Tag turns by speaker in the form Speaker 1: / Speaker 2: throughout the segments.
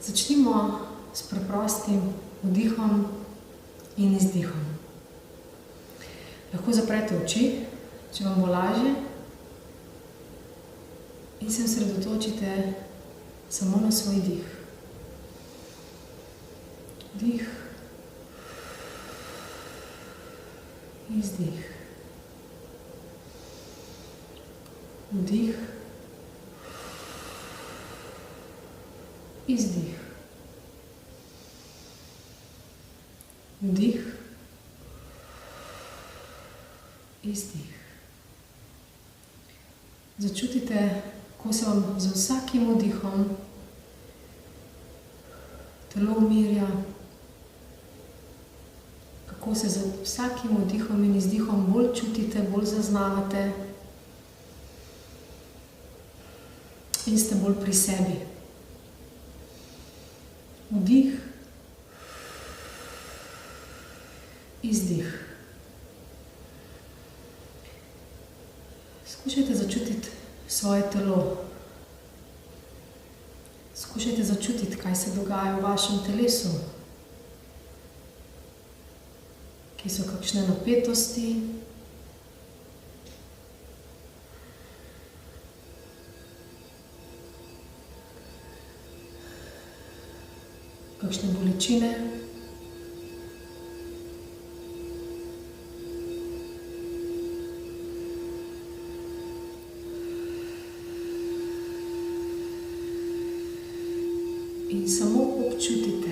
Speaker 1: Začnimo s preprostim vdihom in izdihom. Lahko zaprete oči, če vam bo lažje, in se osredotočite samo na svoj dih. Vdih, izdih. Vdih, izdih. Vdih, izdih. Začutite, kako se vam z vsakim vdihom telo umirja, kako se z vsakim vdihom in izdihom bolj čutite, bolj zaznavate in ste bolj pri sebi. Vdih, izdih. Skušajte začutiti svoje telo. Skušajte začutiti, kaj se dogaja v vašem telesu. Kje so kakšne napetosti. Kakšne bolečine. In samo občutite.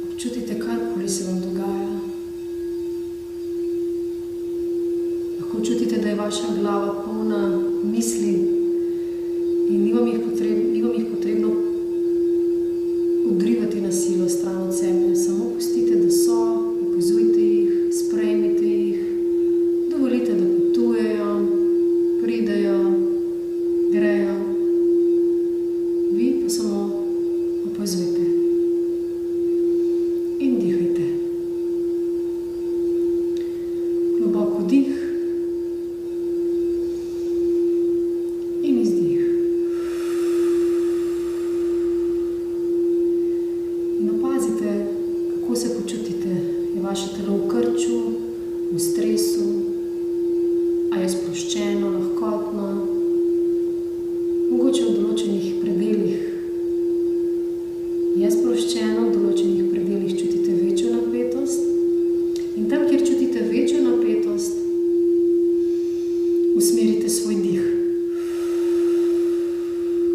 Speaker 1: Občutite, karkoli se vam dogaja. Lahko čutite, da je vaša glava polna misli in ni vam jih potrebno odrivati na silo stran od sebe. Samo pustite, da so, opazujte jih, sprejmite jih, dovolite, da potujejo, pridejo, grejo. Vi pa samo opazujte in dihajte. Globoko dih in izdih. In opazite, kako se počutite. Je vaše telo v krču, v stresu, a je sproščeno, lahkotno, mogoče v določenih predelih. Je sproščeno, v določenih predelih čutite večjo napetost. In tam, kjer čutite večjo napetost, usmerite svoj dih.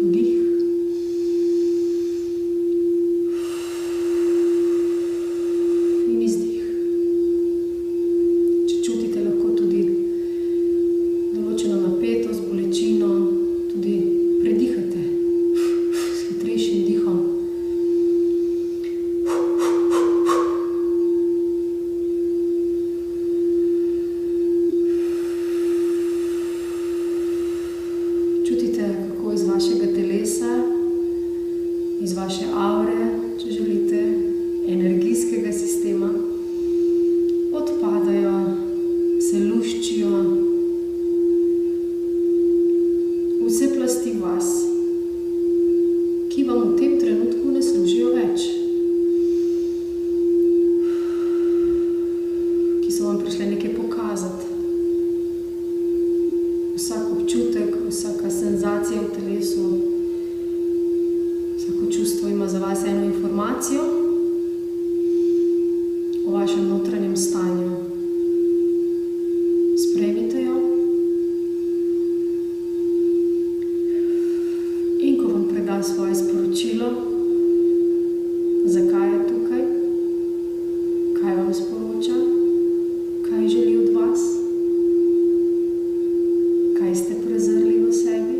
Speaker 1: Vdih. In izdih. Če čutite lahko tudi določeno napetost, bolečino, tudi predihajte s hitrejšim dihom. Čutite, kako iz vašega telesa, iz vaše avre, če želite, energijskega sistema, odpadajo, se luščijo vse plasti vas, ki vam v tem trenutku ne služijo več. Ki so vam prišle nekaj pokazati. Vsak občutek, vsaka senzacija v telesu, vsako čustvo ima za vas eno informacijo o vašem notranjem stanju. Sprejmite jo. In ko vam preda svoje sporočilo, zakaj je tukaj, kaj vam sporoča, kaj želi od vas, kaj ste prezrli v sebi.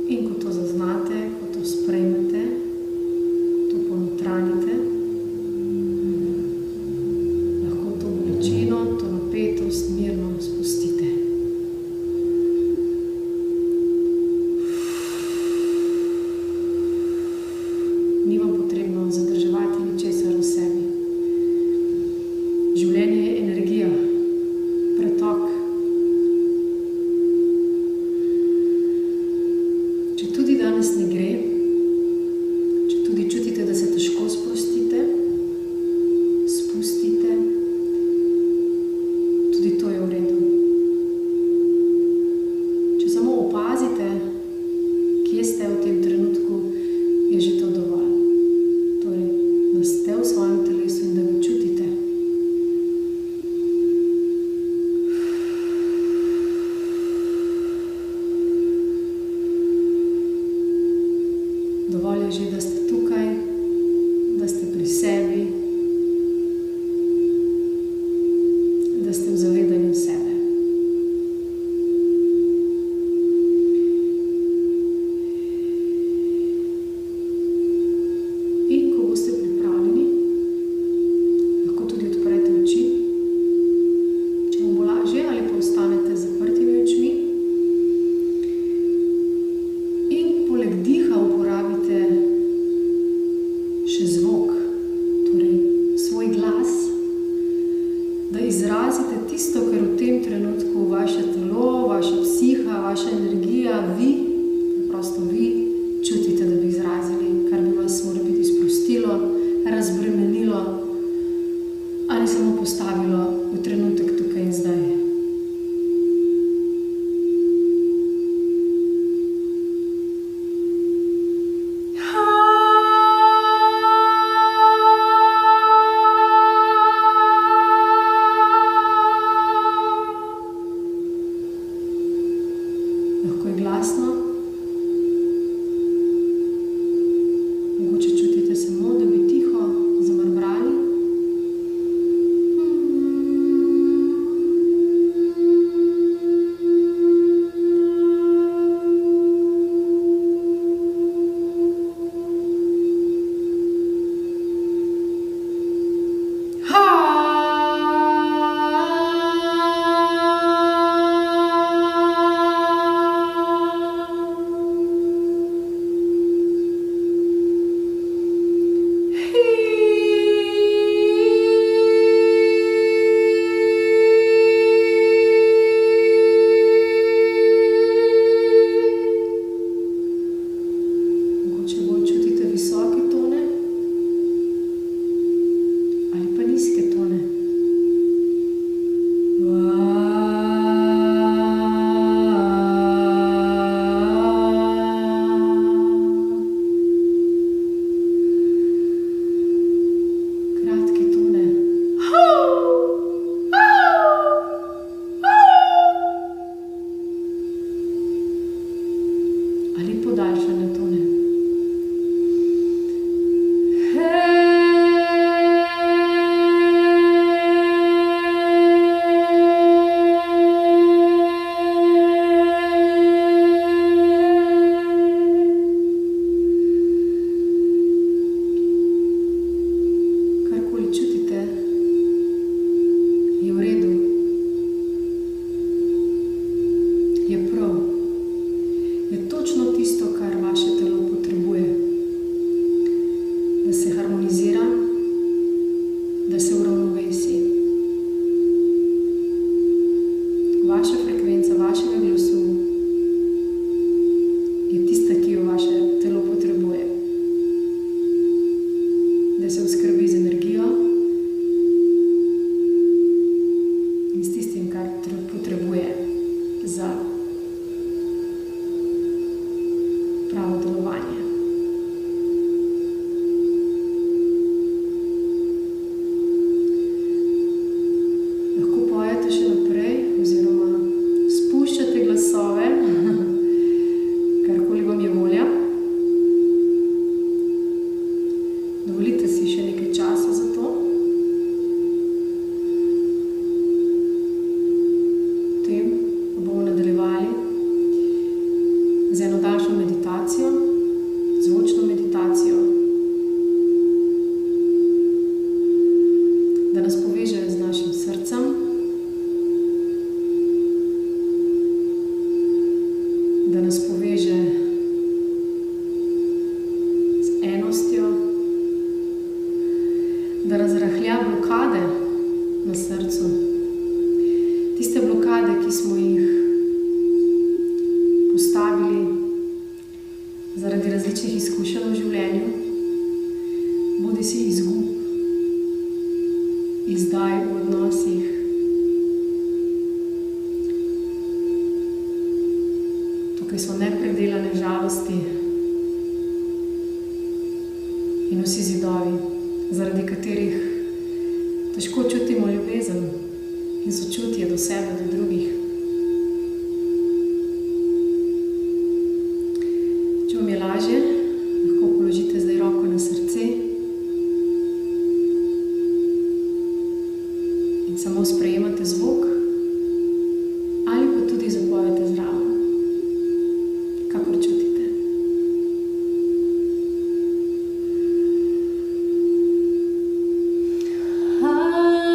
Speaker 1: In ko to zaznate, ko to sprejmete, to ponotranite, je že, da ste tukaj, da ste pri sebi, da ste v zavedanju sebe. In ko boste pripravljeni, lahko tudi odprete oči, če vam bo lažje, ali pa ostanete z zaprtimi očmi. In poleg diha uporabite še zvok, torej svoj glas, da izrazite tisto, kar v tem trenutku vaše telo, vaša psiha, vaša energija, vi, preprosto vi, čutite, da bi izrazili, kar bi vas mora biti sprostilo, razbremenilo ali samo postavilo v trenutek tukaj in zdaj. Lahko je glasno, mogoče čutite samo, da bi tiho zamrmrali. Mogoče bolj čutite visoke tone ali pa nizke tone. Kratke tone. Ali podaljšane tone. Karkoli čutite, je v redu, je prav, je točno tisto, kar vaše telo potrebuje, da se harmonizira, da se uravnovesi. Vaša frekvenca vašega glasu je tista, ki jo vaše telo potrebuje, da se oskrbi z energijo in s tistim, kar potrebuje za pravo delovanje. Lahko pojete še naprej oziroma spuščate glasove, karkoli vam je volja. Dovolite si še nekaj časa za to. Potem bomo nadaljevali z eno daljšo meditacijo, zvočno meditacijo, da nas poveže z našim srcem, da nas poveže z enostjo, da razrahlja blokade na srcu. Tiste blokade, ki smo jih postavili zaradi različnih izkušenj v življenju, bodisi izgub, izdaj v odnosih, tukaj so nepredelane žalosti in vsi zidovi, zaradi katerih težko čutimo ljubezen in sočutje do sebe, do drugih. Če vam je lažje, lahko položite položite zdaj roko na srce in samo sprejemate zvok ali pa tudi zapojete zraven, kakor čutite.
Speaker 2: Ah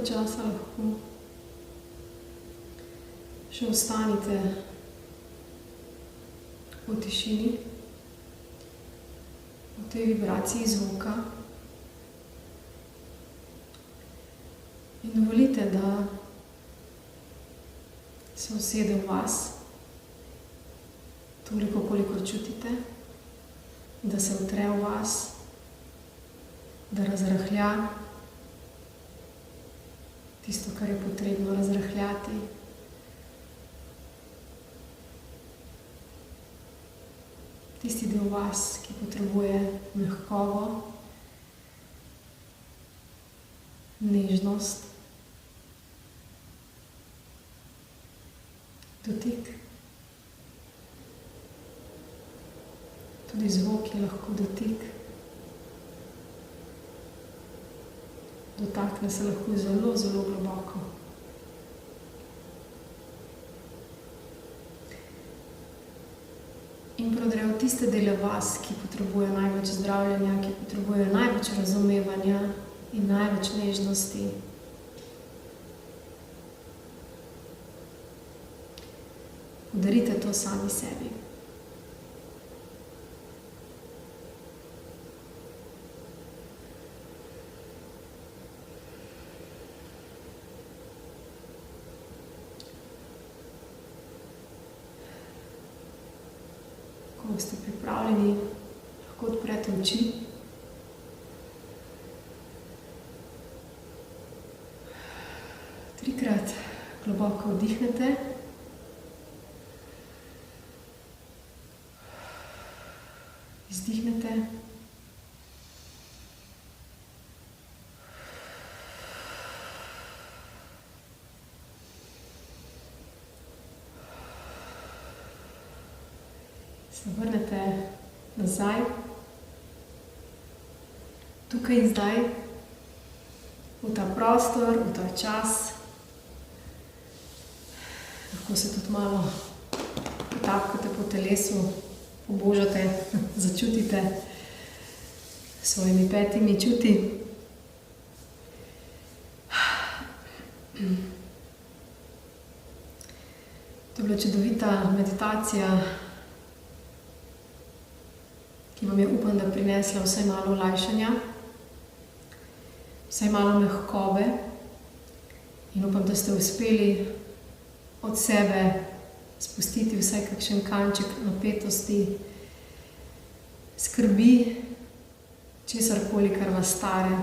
Speaker 1: časa lahko še ostanite v tišini, v tej vibraciji zvoka in dovolite, da se usede v vas toliko, kolikor čutite, da se utre v vas, da razrahlja tisto, kar je potrebno razrahljati. Tisti del vas, ki potrebuje mehkobo, nežnost, dotik. Tudi zvok je lahko dotik. Dotakne se lahko zelo, zelo globoko. In prodre v tiste dele vas, ki potrebuje največ zdravljenja, ki potrebuje največ razumevanja in največ nežnosti. Podarite to sami sebi. Ko boste pripravljeni, lahko odprete oči. Trikrat globoko vdihnete. Izdihnete. Se vrnete nazaj, tukaj in zdaj, v ta prostor, v ta čas. Lahko se tudi malo potapkate po telesu, pobožate, začutite s svojimi petimi čuti. To je bila čudovita meditacija, ki vam je, upam, da prinesla vsaj malo olajšanja, vsaj malo mehkobe in upam, da ste uspeli od sebe spustiti vsaj kakšen kanček napetosti, skrbi, česarkoli, kar vas stare.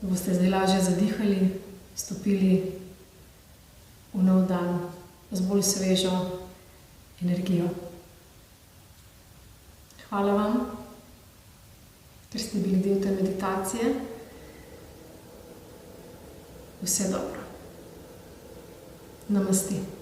Speaker 1: Da boste zdaj lažje zadihali, stopili v nov dan z bolj svežo energijo. Hvala vam, ker ste bili del te meditacije. Vse dobro. Namaste.